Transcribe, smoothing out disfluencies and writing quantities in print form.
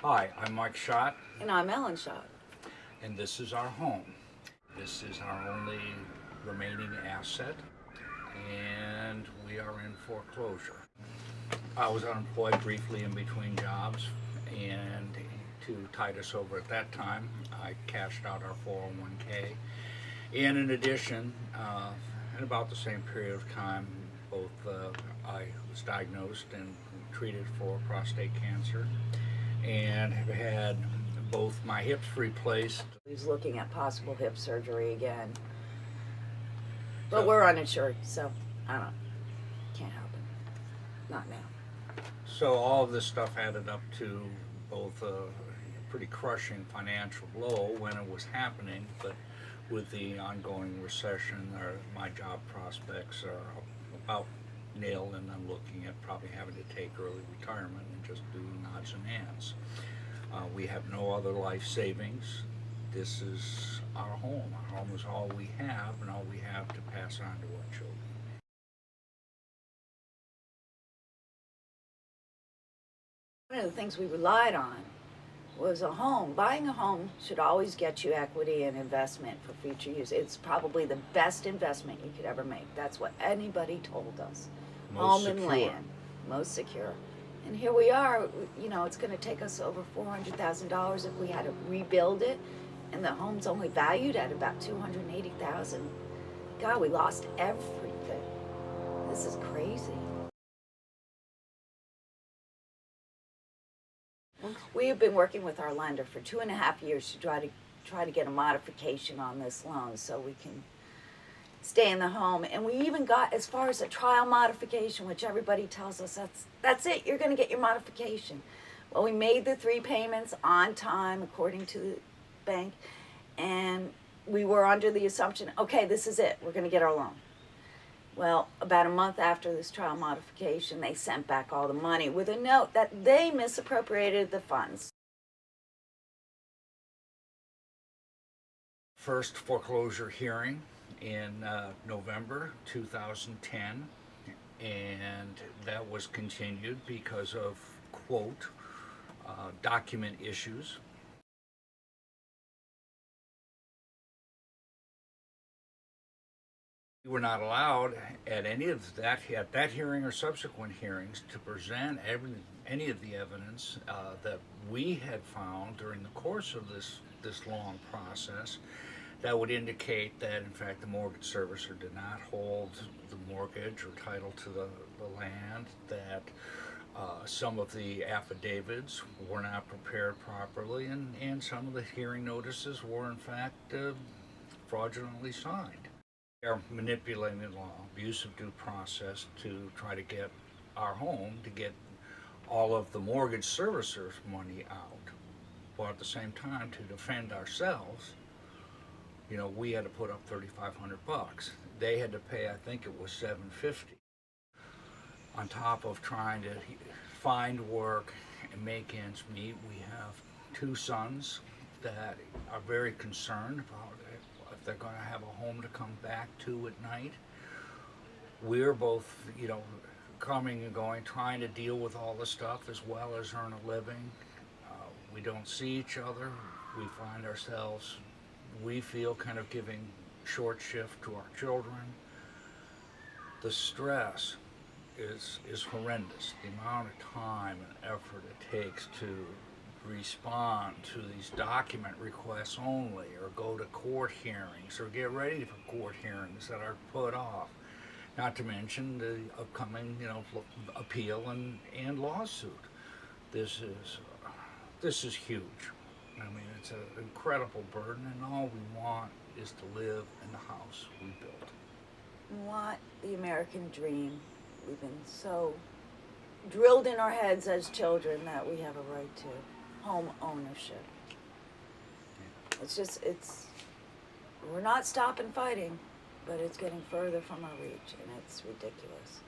Hi, I'm Mike Schott, And I'm Ellen Schott. and this is our home. This is our only remaining asset, and we are in foreclosure. I was unemployed briefly in between jobs, and to tide us over at that time, I cashed out our 401k. And in addition, in about the same period of time, I was diagnosed and treated for prostate cancer, and have had both my hips replaced. He's looking at possible hip surgery again. But So, we're uninsured, so I don't know. Can't help it. Not now. so all of this stuff added up to both a pretty crushing financial blow when it was happening, but with the ongoing recession, my job prospects are about nil, and I'm looking at probably having to take early retirement and just do odds and ends. We have no other life savings. This is our home. Our home is all we have, and all we have to pass on to our children. One of the things we relied on was a home. Buying a home should always get you equity and investment for future use. It's probably the best investment you could ever make. That's what anybody told us. Most Home and secure. land, most secure. And here we are, it's going to take us over $400,000 if we had to rebuild it, and the home's only valued at about $280,000. God, we lost everything. This is crazy. We have been working with our lender for 2.5 years to try to get a modification on this loan so we can stay in the home. And we even got as far as a trial modification, which everybody tells us that's it, you're going to get your modification. Well, we made the 3 payments on time according to the bank, and we were under the assumption, okay, this is it, we're going to get our loan. Well, about a month after this trial modification, they sent back all the money with a note that they misappropriated the funds. First foreclosure hearing in November 2010, and that was continued because of, quote, document issues. We were not allowed at that hearing or subsequent hearings to present any of the evidence that we had found during the course of this long process that would indicate that in fact the mortgage servicer did not hold the mortgage or title to the land, that some of the affidavits were not prepared properly, and some of the hearing notices were in fact fraudulently signed. They're manipulating the law, abuse of due process, to try to get our home, to get all of the mortgage servicers' money out. But at the same time, to defend ourselves, we had to put up $3,500. They had to pay, I think it was $750. On top of trying to find work and make ends meet, we have 2 sons that are very concerned about if they're going to have a home to come back to at night. We're both, coming and going, trying to deal with all the stuff as well as earn a living. We don't see each other. We find ourselves, we feel, kind of giving short shift to our children. The stress is horrendous. The amount of time and effort it takes to respond to these document requests only, or go to court hearings, or get ready for court hearings that are put off, not to mention the upcoming appeal and lawsuit. This is huge. I mean, it's an incredible burden, and all we want is to live in the house we built. We want the American dream. We've been so drilled in our heads as children that we have a right to home ownership. We're not stopping fighting, but it's getting further from our reach, and it's ridiculous.